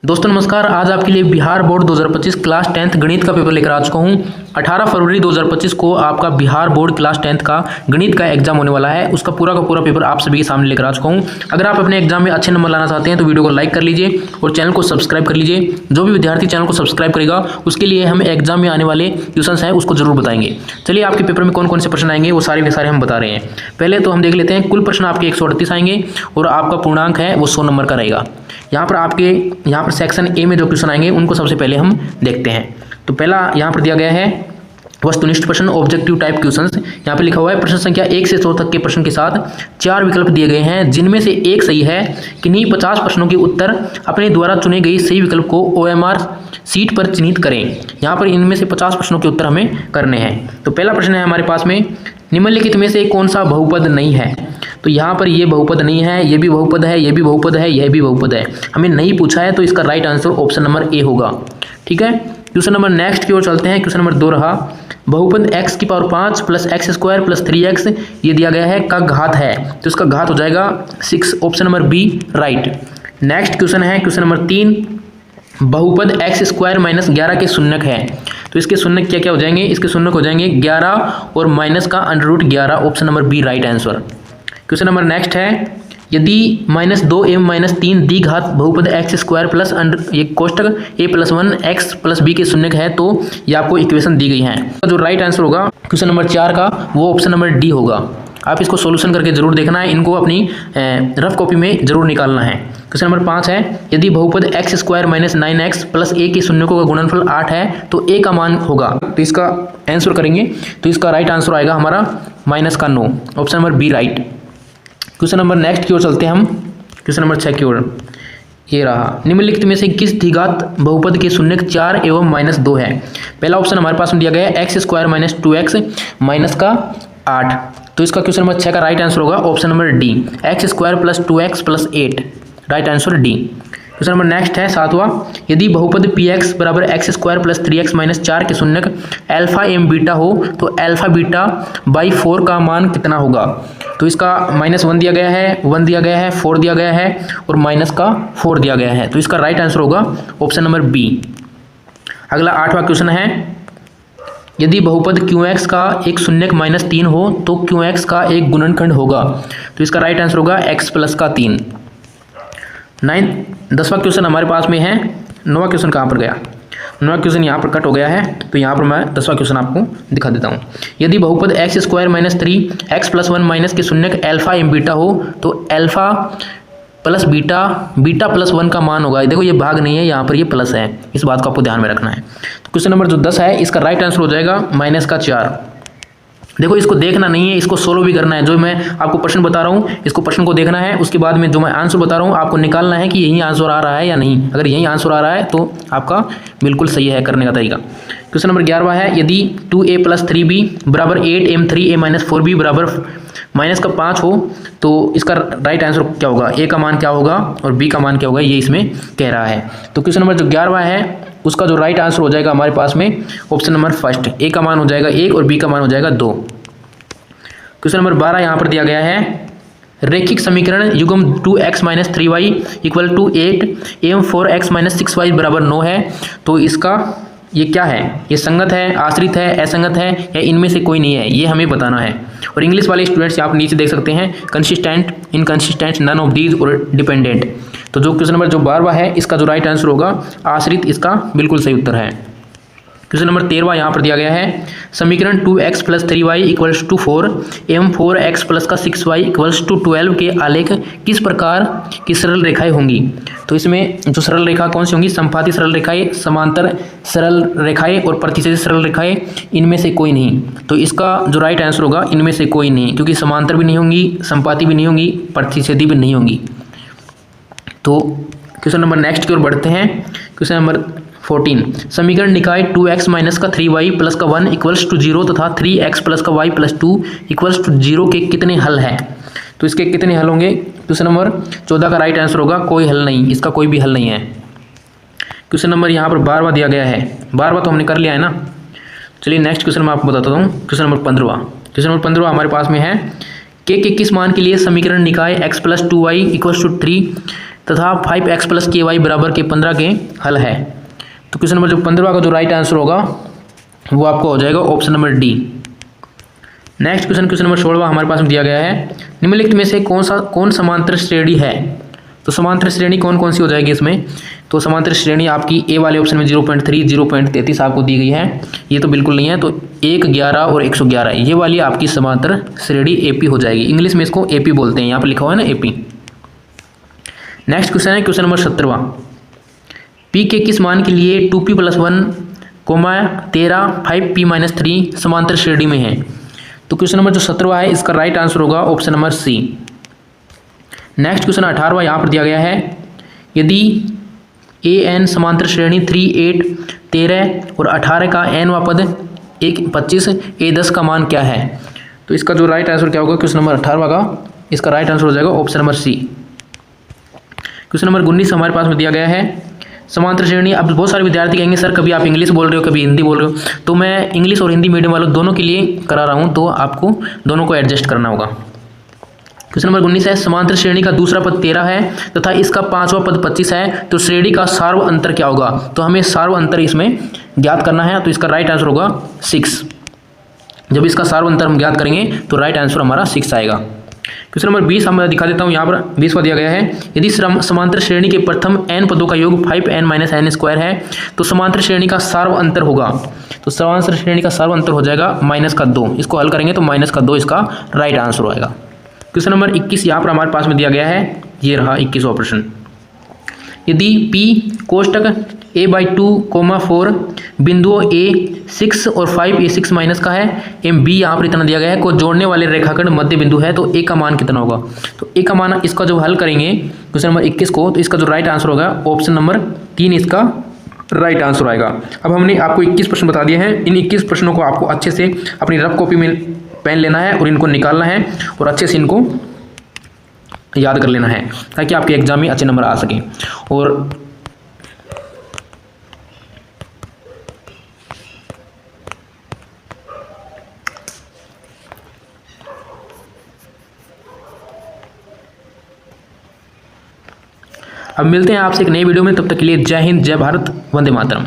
दोस्तों नमस्कार। आज आपके लिए बिहार बोर्ड 2025 क्लास 10th गणित का पेपर लेकर आ चुका हूँ। 18 फरवरी 2025 को आपका बिहार बोर्ड क्लास 10th का गणित का एग्जाम होने वाला है। उसका पूरा का पूरा पेपर आप सभी के सामने लेकर आ चुका हूँ। अगर आप अपने एग्जाम में अच्छे नंबर लाना चाहते हैं तो वीडियो को लाइक कर लीजिए और चैनल को सब्सक्राइब कर लीजिए। जो भी विद्यार्थी चैनल को सब्सक्राइब करेगा उसके लिए हम एग्जाम में आने वाले क्वेश्चन हैं उसको जरूर बताएंगे। चलिए आपके पेपर में कौन कौन से प्रश्न आएंगे वो सारे के सारे हम बता रहे हैं। पहले तो हम देख लेते हैं। कुल प्रश्न आपके 138 आएंगे और आपका पूर्णांक है वो 100 नंबर का रहेगा। यहाँ पर सेक्शन ए में जो क्वेश्चन आएंगे उनको सबसे पहले हम देखते हैं। तो पहला यहाँ पर दिया गया है वस्तुनिष्ठ प्रश्न, ऑब्जेक्टिव टाइप क्वेश्चंस। यहाँ पे लिखा हुआ है प्रश्न संख्या 1 से 100 तक के प्रश्न के साथ 4 विकल्प दिए गए हैं जिनमें से एक सही है। किन्हीं 50 प्रश्नों के उत्तर अपने द्वारा चुने गए सही विकल्प को OMR सीट पर चिन्हित करें। यहाँ पर इनमें से 50 प्रश्नों के उत्तर हमें करने हैं। तो पहला प्रश्न है हमारे पास में, निम्नलिखित में से कौन सा बहुपद नहीं है। तो यहाँ पर ये बहुपद नहीं है, ये भी बहुपद है, ये भी बहुपद है, यह भी बहुपद है। हमें नहीं पूछा है तो इसका right answer option number A होगा। ठीक है, क्वेश्चन नंबर नेक्स्ट की ओर चलते हैं। क्वेश्चन नंबर 2 रहा, बहुपद x की power 5 plus x square plus 3x ये दिया गया है का घात है, तो इसका घात हो जाएगा 6, option number B right. Next question है क्वेश्चन नंबर 3, बहुपद एक्स स्क्वायर माइनस 11 के शून्यक है। तो इसके शून्यक क्या क्या हो जाएंगे, इसके शून्यक हो जाएंगे 11 और माइनस का under root 11, option number B right answer. Question number next है, यदि -2m-3 द्विघात बहुपद एक्स स्क्वायर प्लस ये कोष्टक a+1 x प्लस b के शून्यक है तो ये आपको इक्वेशन दी गई है। जो राइट आंसर होगा क्वेश्चन नंबर 4 का वो ऑप्शन नंबर डी होगा। आप इसको सॉल्यूशन करके जरूर देखना है, इनको अपनी रफ कॉपी में जरूर निकालना है। क्वेश्चन नंबर 5 है, यदि बहुपद x square minus 9x plus a के शून्यकों का गुणनफल 8 है तो a का मान होगा। तो इसका आंसर करेंगे तो इसका राइट आंसर आएगा हमारा -9, option number B right. Question number next की ओर चलते हैं हम। क्वेश्चन नंबर 6 की ओर ये रहा, निम्नलिखित में से किस द्विघात बहुपद के शून्यक 4 एवं -2 है। पहला ऑप्शन हमारे पास में दिया गया है x square minus 2x minus का 8, तो इसका क्वेश्चन नंबर 6 का राइट आंसर होगा option number D, x square plus 2x plus 8, right answer D. Question number next है 7वां, यदि बहुपद px बराबर x square plus 3x minus 4 के शून्यक अल्फा एम बीटा हो तो अल्फा बीटा बाई 4 का मान कितना होगा। तो इसका -1 दिया गया है, 1 दिया गया है, 4 दिया गया है और माइनस का 4 दिया गया है, तो इसका राइट आंसर होगा ऑप्शन नंबर बी। अगला 8वां क्वेश्चन है, यदि बहुपद QX का एक शून्यक -3 हो तो QX का एक गुणनखंड होगा। तो इसका राइट आंसर होगा x प्लस का 3। 10वां क्वेश्चन हमारे पास में है। 9वां क्वेश्चन कहाँ पर गया, 9वां क्वेश्चन यहाँ पर कट हो गया है, तो यहाँ पर मैं 10वां क्वेश्चन आपको दिखा देता हूँ। यदि बहुपद x square minus 3x plus 1 minus के शून्यक अल्फा एम बीटा हो तो alpha plus beta beta plus 1 का मान होगा। देखो ये भाग नहीं है, यहाँ पर ये प्लस है, इस बात को आपको ध्यान में रखना है। तो क्वेश्चन नंबर जो 10 है इसका राइट आंसर हो जाएगा -4। देखो इसको देखना नहीं है, इसको सोल्व भी करना है। जो मैं आपको प्रश्न बता रहा हूँ इसको प्रश्न को देखना है, उसके बाद में जो मैं आंसर बता रहा हूँ आपको निकालना है कि यही आंसर आ रहा है या नहीं। अगर यही आंसर आ रहा है तो आपका बिल्कुल सही है करने का तरीका। क्वेश्चन नंबर 11वां है, यदि 2a प्लस 3b बराबर 8m3a माइनस 4b बराबर -5 हो तो इसका राइट आंसर क्या होगा, a का मान क्या होगा और b का मान क्या होगा, ये इसमें कह रहा है। तो क्वेश्चन नंबर जो 11वां है उसका जो राइट आंसर हो जाएगा हमारे पास में ऑप्शन नंबर फर्स्ट, a का मान हो जाएगा 1 और b का मान हो जाएगा 2। क्वेश्चन नंबर 12 यहाँ पर दिया गया है, रैखिक समीकरण युग्म 2x minus 3y equal to 8 एवं 4x माइनस 6y बराबर 9 है। तो इसका ये क्या है, ये संगत है, आश्रित है, असंगत है या इनमें से कोई नहीं है, ये हमें बताना है। और इंग्लिश वाले स्टूडेंट्स आप नीचे देख सकते हैं, consistent, inconsistent, none of these और डिपेंडेंट। तो जो क्वेश्चन नंबर जो 12वां है इसका जो राइट आंसर होगा आश्रित, इसका बिल्कुल सही उत्तर है। क्वेश्चन नंबर 13वां यहाँ पर दिया गया है, समीकरण 2x plus 3y equals to 4 एवं 4x प्लस का 6y इक्वल्स टू 12 के आलेख किस प्रकार की सरल रेखाएं होंगी। तो इसमें जो सरल रेखा कौन सी होंगी, संपाती सरल रेखाएं, समांतर सरल रेखाएं और प्रतिच्छेदी सरल रेखाएं, इनमें से कोई नहीं। तो इसका जो राइट आंसर होगा इनमें से कोई नहीं, क्योंकि समांतर भी नहीं होंगी, संपाती भी नहीं होंगी, प्रतिच्छेदी भी नहीं होंगी। तो क्वेश्चन नंबर नेक्स्ट की ओर बढ़ते हैं। क्वेश्चन नंबर 14, समीकरण निकाय 2x माइनस का 3y प्लस का 1 इक्वल्स टू 0 तथा 3x प्लस का y प्लस 2 इक्वल्स टू 0 के कितने हल हैं। तो इसके कितने हल होंगे, क्वेश्चन नंबर 14 का राइट आंसर होगा कोई हल नहीं, इसका कोई भी हल नहीं है। क्वेश्चन नंबर यहाँ पर 12वां दिया गया है, 12वां तो हमने कर लिया है ना। चलिए नेक्स्ट क्वेश्चन मैं आपको बताता हूँ। क्वेश्चन नंबर 15वां, क्वेश्चन नंबर 15वां हमारे पास में है, के किस मान के लिए समीकरण निकाय x plus 2y equals to 3 तथा 5x + ky बराबर के 15 के हल है। तो क्वेश्चन नंबर जो 15वां का जो राइट आंसर होगा वो आपको हो जाएगा option number D. Next question number 16वां हमारे पास में दिया गया है, निम्नलिखित में से कौन समांतर श्रेणी है। तो समांतर श्रेणी कौन कौन सी हो जाएगी इसमें, तो समांतर श्रेणी आपकी ए वाले ऑप्शन में 0.3 0.33 आपको दी गई है, ये तो बिल्कुल नहीं है। तो 1, 11 और 111 ये वाली आपकी समांतर श्रेणी एपी हो जाएगी। इंग्लिश में इसको एपी बोलते हैं, यहाँ पर लिखा हुआ है ना एपी। नेक्स्ट क्वेश्चन है क्वेश्चन नंबर 17वां, पी के किस मान के लिए 2p + 1, 13 5p - 3 समांतर श्रेणी में है। तो क्वेश्चन नंबर जो 17वां है इसका राइट आंसर होगा option number C. Next question 18वां यहाँ पर दिया गया है, यदि ए एन समांतर श्रेणी 3, 8, 13 और 18 का nवां पद 25 ए 10 का मान क्या है। तो इसका जो राइट आंसर क्या होगा क्वेश्चन नंबर 18वां का, इसका राइट आंसर हो जाएगा option number C. Question number 19 हमारे पास में दिया गया है, समांतर श्रेणी। अब बहुत सारे विद्यार्थी कहेंगे सर कभी आप इंग्लिश बोल रहे हो कभी हिंदी बोल रहे हो, तो मैं इंग्लिश और हिंदी मीडियम वालों दोनों के लिए करा रहा हूँ, तो आपको दोनों को एडजस्ट करना होगा। क्वेश्चन नंबर 19 है, समांतर श्रेणी का दूसरा पद 13 है तथा इसका 5वां पद 25 है, तो श्रेणी का सार्व अंतर क्या होगा। तो हमें सार्व अंतर इसमें ज्ञात करना है, तो इसका राइट आंसर होगा 6। जब इसका सार्व अंतर हम ज्ञात करेंगे तो राइट आंसर हमारा 6 आएगा। क्वेश्चन नंबर 20 हम दिखा देता हूँ, यहाँ पर 20वां दिया गया है, यदि समांतर श्रेणी के प्रथम n पदों का योग 5n - n² है तो समांतर श्रेणी का सार्व अंतर होगा। तो समांतर श्रेणी का सार्व अंतर हो जाएगा -2। इसको हल करेंगे तो -2 इसका राइट आंसर होगा। क्वेश्चन नंबर 21 यहाँ पर हमारे पास में दिया गया है, ये रहा 21वां प्रश्न, यदि P कोष्टक a/2, 4 बिंदुओं A 6 और 5 A6 माइनस का है, एम B यहाँ पर इतना दिया गया है, को जोड़ने वाले रेखाखंड मध्य बिंदु है, तो A का मान कितना होगा। तो A का मान इसका जो हल करेंगे क्वेश्चन नंबर 21 को, तो इसका जो राइट आंसर होगा ऑप्शन नंबर 3 इसका राइट आंसर आएगा। अब हमने आपको 21 प्रश्न बता दिए हैं, इन 21 प्रश्नों को आपको अच्छे से अपनी रफ कॉपी में पेन लेना है और इनको निकालना है और अच्छे से इनको याद कर लेना है ताकि आपके एग्जाम में अच्छे नंबर आ सकें। और अब मिलते हैं आपसे एक नई वीडियो में, तब तक के लिए जय हिंद, जय भारत, वंदे मातरम।